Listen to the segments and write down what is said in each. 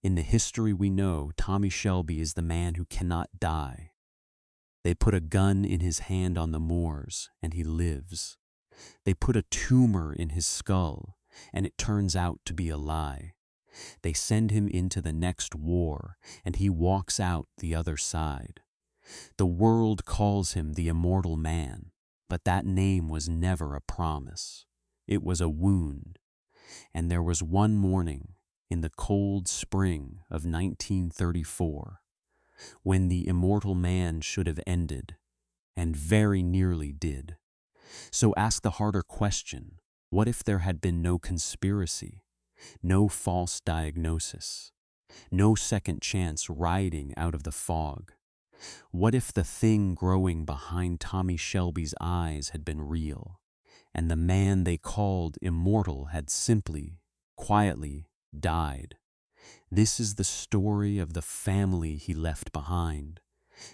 In the history we know, Tommy Shelby is the man who cannot die. They put a gun in his hand on the moors, and he lives. They put a tumor in his skull, and it turns out to be a lie. They send him into the next war, and he walks out the other side. The world calls him the Immortal Man, but that name was never a promise. It was a wound. And there was one morning in the cold spring of 1934 when the Immortal Man should have ended, and very nearly did. So ask the harder question, what if there had been no conspiracy, no false diagnosis, no second chance riding out of the fog? What if the thing growing behind Tommy Shelby's eyes had been real, and the man they called Immortal had simply, quietly died? This is the story of the family he left behind,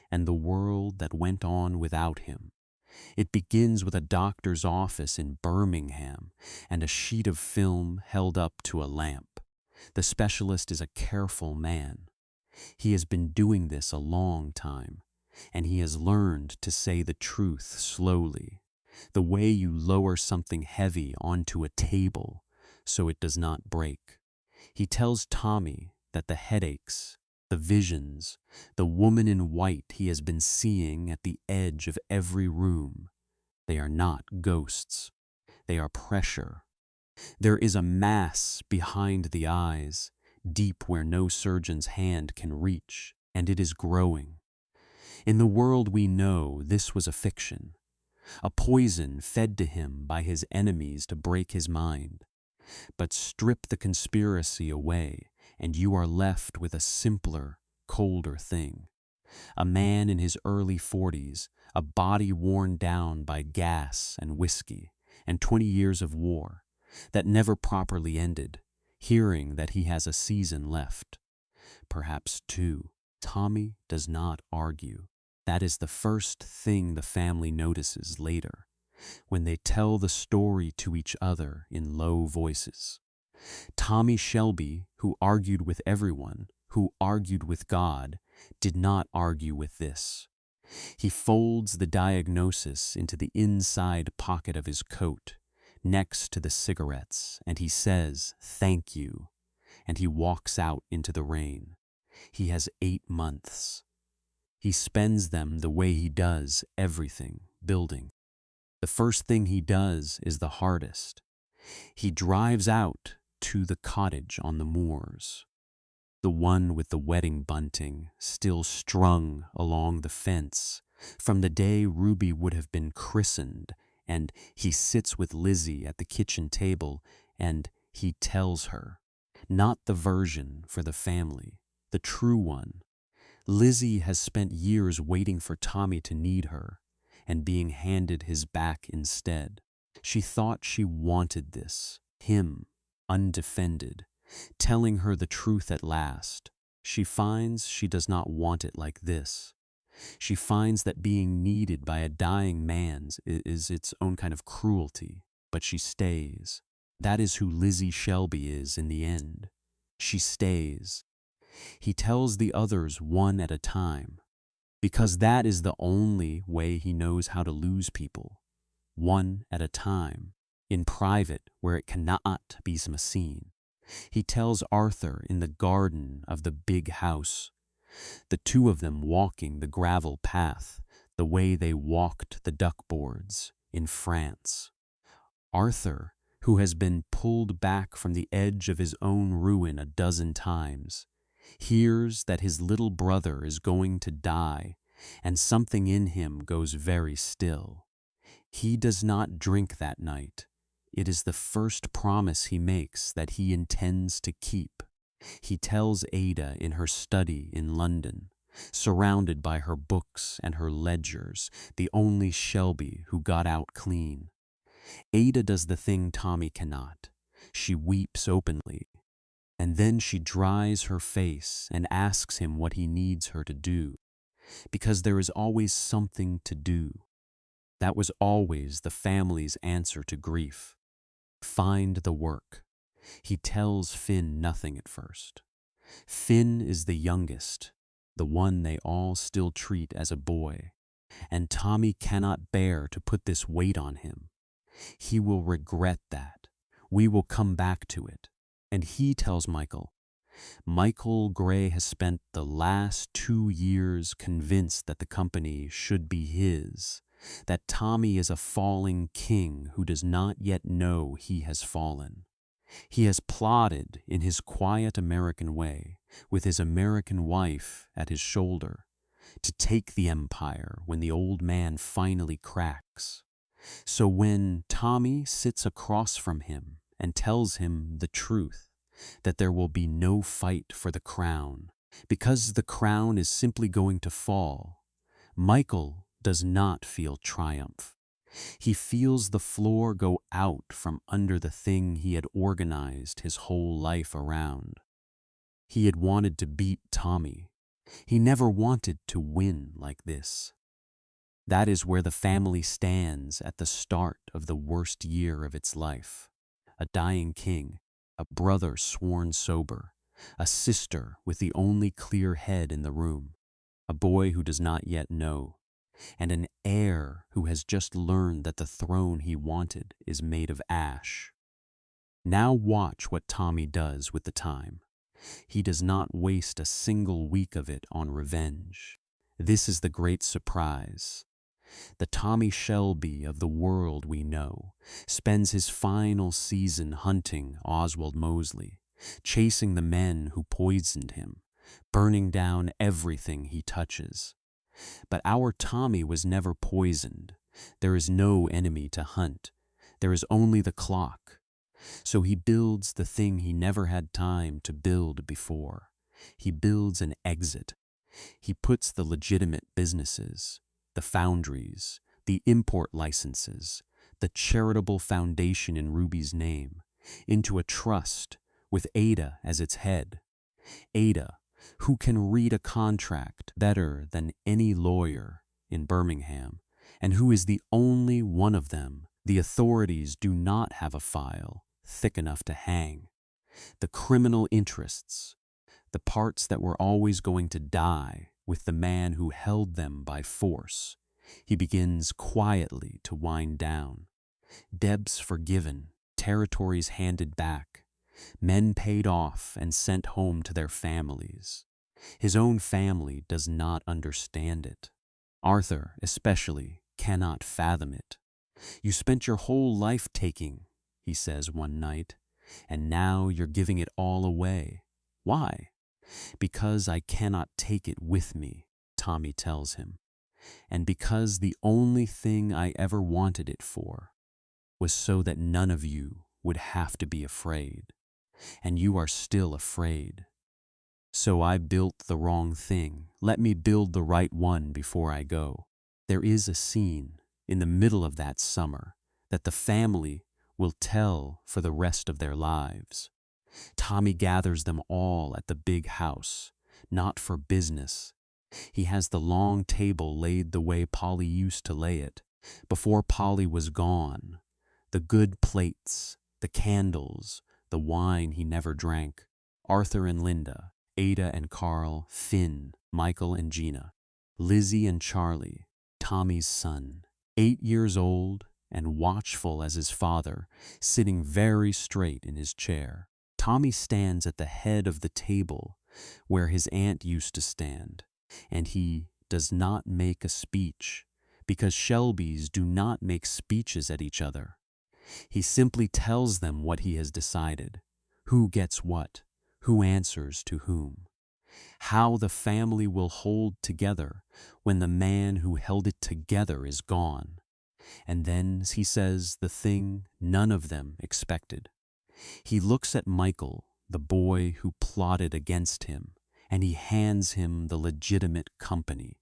and the world that went on without him. It begins with a doctor's office in Birmingham and a sheet of film held up to a lamp. The specialist is a careful man. He has been doing this a long time, and he has learned to say the truth slowly, the way you lower something heavy onto a table so it does not break. He tells Tommy that the headaches, the visions, the woman in white he has been seeing at the edge of every room, they are not ghosts. They are pressure. There is a mass behind the eyes, deep where no surgeon's hand can reach, and it is growing. In the world we know, this was a fiction, a poison fed to him by his enemies to break his mind. But strip the conspiracy away, and you are left with a simpler, colder thing. A man in his early 40s, a body worn down by gas and whiskey, and 20 years of war that never properly ended, hearing that he has a season left. Perhaps two. Tommy does not argue. That is the first thing the family notices later, when they tell the story to each other in low voices. Tommy Shelby, who argued with everyone, who argued with God, did not argue with this. He folds the diagnosis into the inside pocket of his coat, next to the cigarettes, and he says, "Thank you," and he walks out into the rain. He has 8 months. He spends them the way he does everything, building. The first thing he does is the hardest. He drives out to the cottage on the moors, the one with the wedding bunting still strung along the fence from the day Ruby would have been christened, and he sits with Lizzie at the kitchen table and he tells her, not the version for the family, the true one. Lizzie has spent years waiting for Tommy to need her, and being handed his back instead. She thought she wanted this, him, undefended, telling her the truth at last. She finds she does not want it like this. She finds that being needed by a dying man is its own kind of cruelty, but she stays. That is who Lizzie Shelby is in the end. She stays. He tells the others one at a time, because that is the only way he knows how to lose people, one at a time, in private where it cannot be seen. He tells Arthur in the garden of the big house, the two of them walking the gravel path, the way they walked the duckboards in France. Arthur, who has been pulled back from the edge of his own ruin a dozen times, hears that his little brother is going to die, and something in him goes very still. He does not drink that night. It is the first promise he makes that he intends to keep. He tells Ada in her study in London, surrounded by her books and her ledgers, the only Shelby who got out clean. Ada does the thing Tommy cannot. She weeps openly, and then she dries her face and asks him what he needs her to do, because there is always something to do. That was always the family's answer to grief. Find the work. He tells Finn nothing at first. Finn is the youngest, the one they all still treat as a boy, and Tommy cannot bear to put this weight on him. He will regret that. We will come back to it. And he tells Michael Gray has spent the last 2 years convinced that the company should be his, that Tommy is a falling king who does not yet know he has fallen. He has plotted in his quiet American way, with his American wife at his shoulder, to take the empire when the old man finally cracks. So when Tommy sits across from him and tells him the truth, that there will be no fight for the crown, because the crown is simply going to fall, Michael does not feel triumph. He feels the floor go out from under the thing he had organized his whole life around. He had wanted to beat Tommy. He never wanted to win like this. That is where the family stands at the start of the worst year of its life. A dying king, a brother sworn sober, a sister with the only clear head in the room, a boy who does not yet know, and an heir who has just learned that the throne he wanted is made of ash. Now watch what Tommy does with the time. He does not waste a single week of it on revenge. This is the great surprise. The Tommy Shelby of the world we know spends his final season hunting Oswald Mosley, chasing the men who poisoned him, burning down everything he touches. But our Tommy was never poisoned. There is no enemy to hunt. There is only the clock. So he builds the thing he never had time to build before. He builds an exit. He puts the legitimate businesses, the foundries, the import licenses, the charitable foundation in Ruby's name, into a trust with Ada as its head. Ada, who can read a contract better than any lawyer in Birmingham, and who is the only one of them the authorities do not have a file thick enough to hang. The criminal interests, the parts that were always going to die with the man who held them by force. He begins quietly to wind down. Debts forgiven, territories handed back, men paid off and sent home to their families. His own family does not understand it. Arthur, especially, cannot fathom it. "You spent your whole life taking," he says one night, "and now you're giving it all away. Why?" "Because I cannot take it with me," Tommy tells him, "and because the only thing I ever wanted it for was so that none of you would have to be afraid, and you are still afraid. So I built the wrong thing. Let me build the right one before I go." There is a scene in the middle of that summer that the family will tell for the rest of their lives. Tommy gathers them all at the big house, not for business. He has the long table laid the way Polly used to lay it, before Polly was gone. The good plates, the candles, the wine he never drank. Arthur and Linda, Ada and Carl, Finn, Michael and Gina, Lizzie and Charlie, Tommy's son, 8 years old and watchful as his father, sitting very straight in his chair. Tommy stands at the head of the table where his aunt used to stand, and he does not make a speech, because Shelbys do not make speeches at each other. He simply tells them what he has decided, who gets what, who answers to whom, how the family will hold together when the man who held it together is gone. And then he says the thing none of them expected. He looks at Michael, the boy who plotted against him, and he hands him the legitimate company,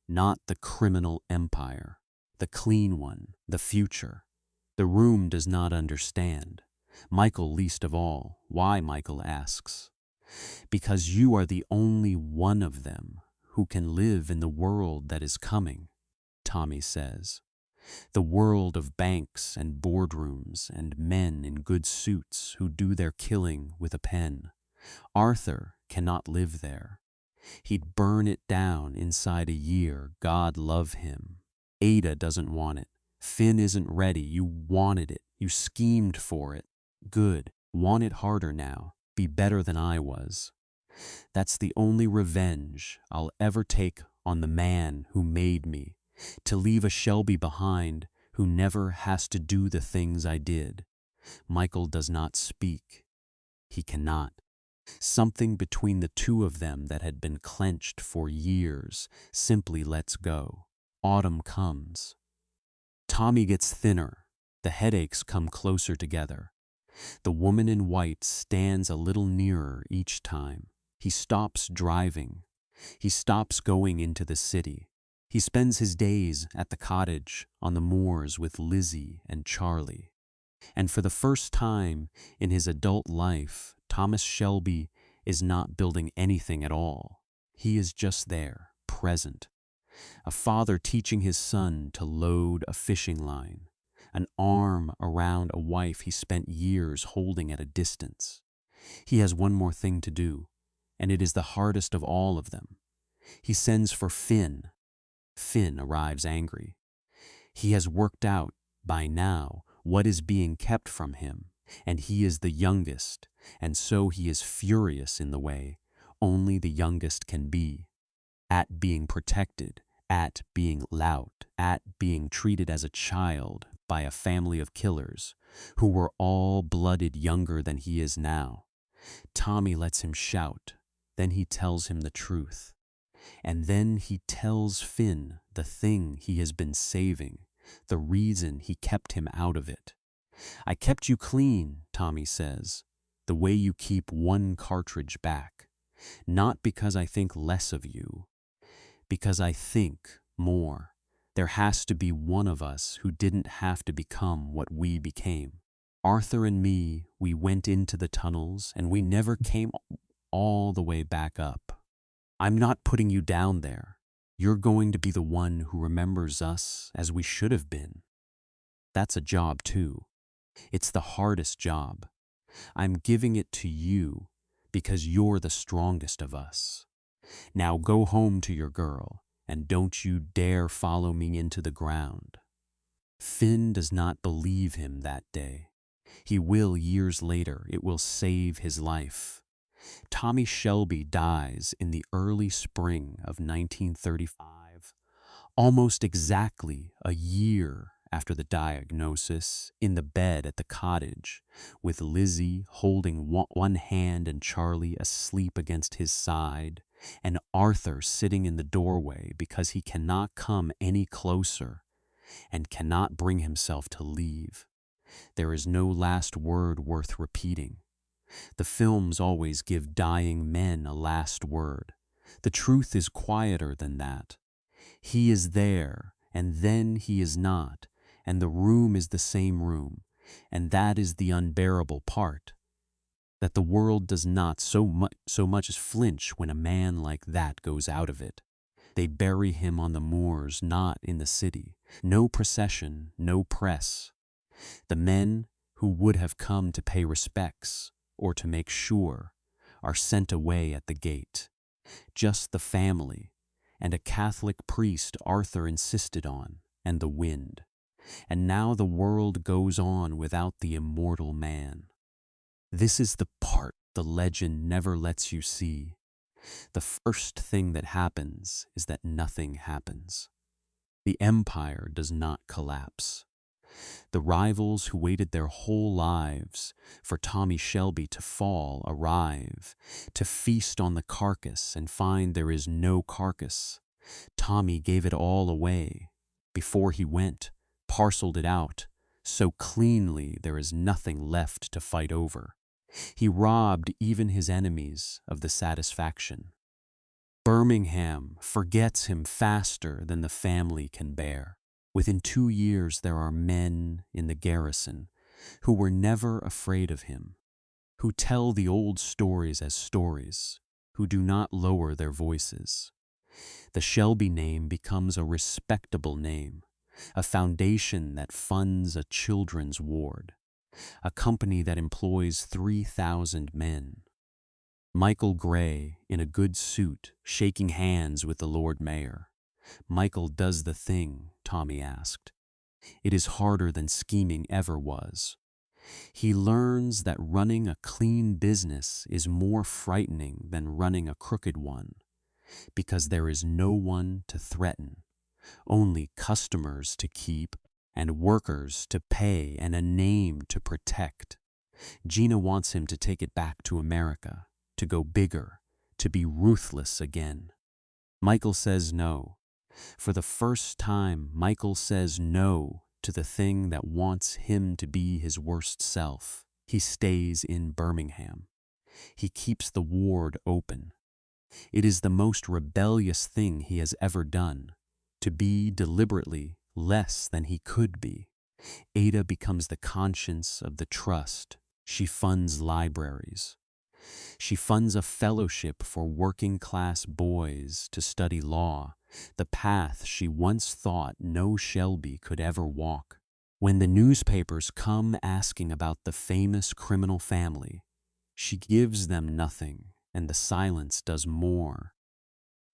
not the criminal empire, the clean one, the future. The room does not understand. Michael least of all. Why, Michael asks. Because you are the only one of them who can live in the world that is coming, Tommy says. The world of banks and boardrooms and men in good suits who do their killing with a pen. Arthur cannot live there. He'd burn it down inside a year. God love him. Ada doesn't want it. Finn isn't ready. You wanted it. You schemed for it. Good. Want it harder now. Be better than I was. That's the only revenge I'll ever take on the man who made me, to leave a Shelby behind who never has to do the things I did. Michael does not speak. He cannot. Something between the two of them that had been clenched for years simply lets go. Autumn comes. Tommy gets thinner. The headaches come closer together. The woman in white stands a little nearer each time. He stops driving. He stops going into the city. He spends his days at the cottage on the moors with Lizzie and Charlie. And for the first time in his adult life, Thomas Shelby is not building anything at all. He is just there, present. A father teaching his son to load a fishing line. An arm around a wife he spent years holding at a distance. He has one more thing to do, and it is the hardest of all of them. He sends for Finn. Finn arrives angry. He has worked out, by now, what is being kept from him, and he is the youngest, and so he is furious in the way only the youngest can be, at being protected, at being loud, at being treated as a child by a family of killers who were all blooded younger than he is now. Tommy lets him shout, then he tells him the truth. And then he tells Finn the thing he has been saving, the reason he kept him out of it. I kept you clean, Tommy says, the way you keep one cartridge back. Not because I think less of you, because I think more. There has to be one of us who didn't have to become what we became. Arthur and me, we went into the tunnels and we never came all the way back up. I'm not putting you down there. You're going to be the one who remembers us as we should have been. That's a job too. It's the hardest job. I'm giving it to you because you're the strongest of us. Now go home to your girl and don't you dare follow me into the ground. Finn does not believe him that day. He will years later. It will save his life. Tommy Shelby dies in the early spring of 1935, almost exactly a year after the diagnosis, in the bed at the cottage, with Lizzie holding one hand and Charlie asleep against his side, and Arthur sitting in the doorway because he cannot come any closer and cannot bring himself to leave. There is no last word worth repeating. The films always give dying men a last word. The truth is quieter than that. He is there, and then he is not, and the room is the same room, and that is the unbearable part, that the world does not so much as flinch when a man like that goes out of it. They bury him on the moors, not in the city. No procession, no press. The men who would have come to pay respects or to make sure are sent away at the gate. Just the family and a Catholic priest Arthur insisted on, and the wind. And now the world goes on without the immortal man. This is the part the legend never lets you see. The first thing that happens is that nothing happens. The empire does not collapse. The rivals who waited their whole lives for Tommy Shelby to fall arrive, to feast on the carcass and find there is no carcass. Tommy gave it all away before he went, parceled it out, so cleanly there is nothing left to fight over. He robbed even his enemies of the satisfaction. Birmingham forgets him faster than the family can bear. Within 2 years there are men in the garrison who were never afraid of him, who tell the old stories as stories, who do not lower their voices. The Shelby name becomes a respectable name, a foundation that funds a children's ward, a company that employs 3,000 men. Michael Gray, in a good suit, shaking hands with the Lord Mayor. Michael does the thing, Tommy asked. It is harder than scheming ever was. He learns that running a clean business is more frightening than running a crooked one, because there is no one to threaten, only customers to keep and workers to pay and a name to protect. Gina wants him to take it back to America, to go bigger, to be ruthless again. Michael says no. For the first time, Michael says no to the thing that wants him to be his worst self. He stays in Birmingham. He keeps the ward open. It is the most rebellious thing he has ever done, to be deliberately less than he could be. Ada becomes the conscience of the trust. She funds libraries. She funds a fellowship for working-class boys to study law, the path she once thought no Shelby could ever walk. When the newspapers come asking about the famous criminal family, she gives them nothing, and the silence does more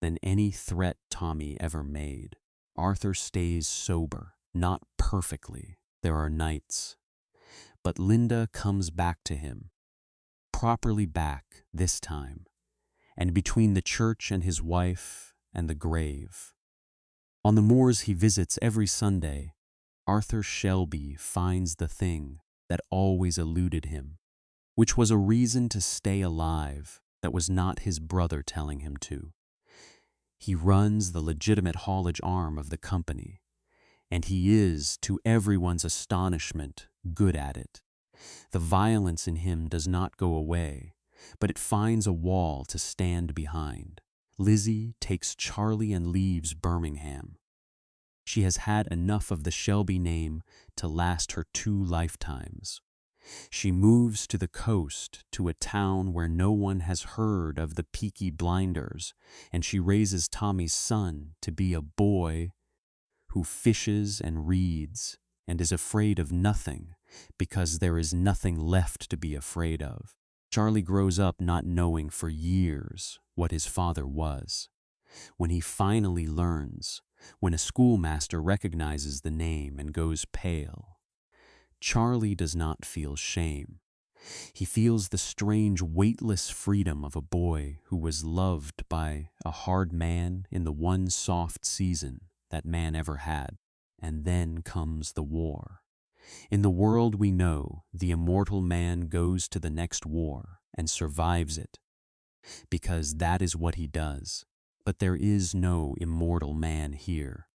than any threat Tommy ever made. Arthur stays sober, not perfectly. There are nights. But Linda comes back to him, properly back this time, and between the church and his wife and the grave. On the moors he visits every Sunday, Arthur Shelby finds the thing that always eluded him, which was a reason to stay alive that was not his brother telling him to. He runs the legitimate haulage arm of the company, and he is, to everyone's astonishment, good at it. The violence in him does not go away, but it finds a wall to stand behind. Lizzie takes Charlie and leaves Birmingham. She has had enough of the Shelby name to last her 2 lifetimes. She moves to the coast, to a town where no one has heard of the Peaky Blinders, and she raises Tommy's son to be a boy who fishes and reads and is afraid of nothing because there is nothing left to be afraid of. Charlie grows up not knowing for years what his father was. When he finally learns, when a schoolmaster recognizes the name and goes pale, Charlie does not feel shame. He feels the strange, weightless freedom of a boy who was loved by a hard man in the one soft season that man ever had. And then comes the war. In the world we know, the immortal man goes to the next war and survives it, because that is what he does. But there is no immortal man here.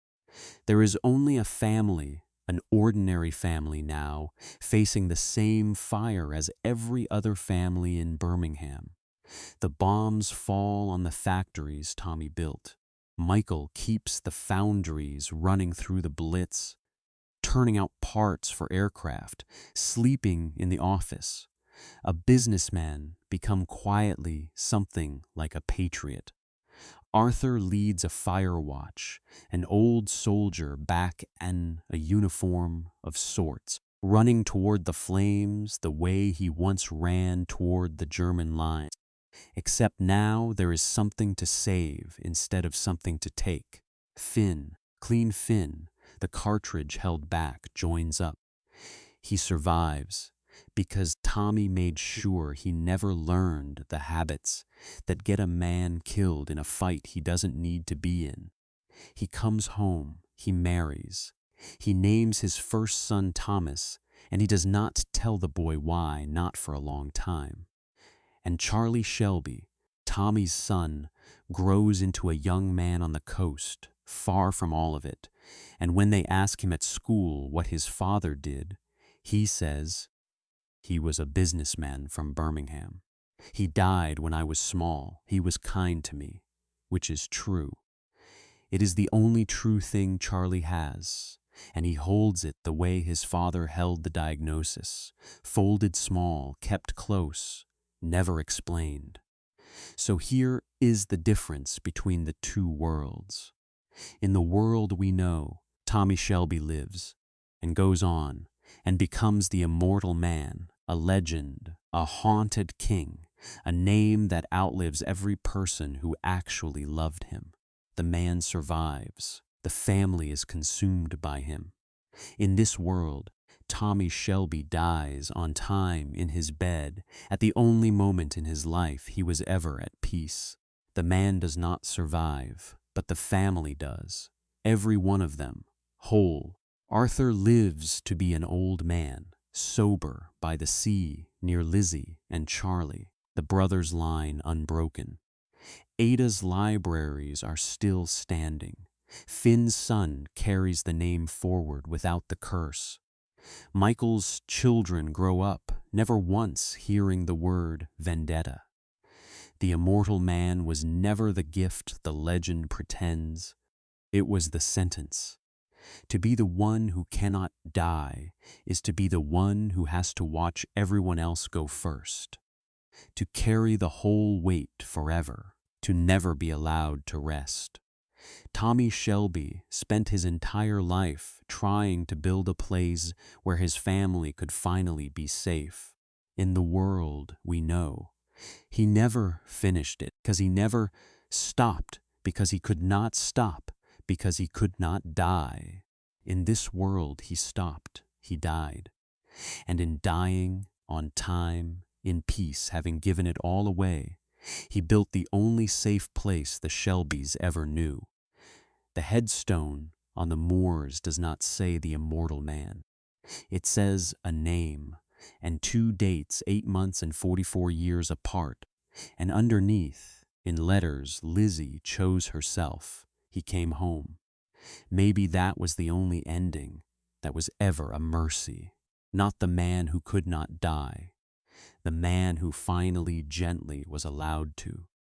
There is only a family, an ordinary family now, facing the same fire as every other family in Birmingham. The bombs fall on the factories Tommy built. Michael keeps the foundries running through the Blitz, turning out parts for aircraft, sleeping in the office. A businessman become quietly something like a patriot. Arthur leads a fire watch, an old soldier back in a uniform of sorts, running toward the flames the way he once ran toward the German lines. Except now there is something to save instead of something to take. Finn, clean Finn, the cartridge held back, joins up. He survives because Tommy made sure he never learned the habits that get a man killed in a fight he doesn't need to be in. He comes home, he marries, he names his first son Thomas, and he does not tell the boy why, not for a long time. And Charlie Shelby, Tommy's son, grows into a young man on the coast, far from all of it, and when they ask him at school what his father did, he says, "He was a businessman from Birmingham. He died when I was small. He was kind to me," which is true. It is the only true thing Charlie has, and he holds it the way his father held the diagnosis, folded small, kept close, never explained. So here is the difference between the two worlds. In the world we know, Tommy Shelby lives and goes on and becomes the immortal man, a legend, a haunted king, a name that outlives every person who actually loved him. The man survives. The family is consumed by him. In this world, Tommy Shelby dies on time in his bed at the only moment in his life he was ever at peace. The man does not survive, but the family does. Every one of them, whole. Arthur lives to be an old man, sober by the sea near Lizzie and Charlie, the brothers' line unbroken. Ada's libraries are still standing. Finn's son carries the name forward without the curse. Michael's children grow up, never once hearing the word vendetta. The immortal man was never the gift the legend pretends. It was the sentence. To be the one who cannot die is to be the one who has to watch everyone else go first. To carry the whole weight forever, to never be allowed to rest. Tommy Shelby spent his entire life trying to build a place where his family could finally be safe. In the world we know. He never finished it because he never stopped, because he could not stop, because he could not die. In this world he stopped, he died. And in dying, on time, in peace, having given it all away, he built the only safe place the Shelbys ever knew. The headstone on the moors does not say the immortal man. It says a name and 2 dates, 8 months and 44 years apart. And underneath, in letters, Lizzie chose herself. He came home. Maybe that was the only ending that was ever a mercy. Not the man who could not die. The man who finally, gently was allowed to.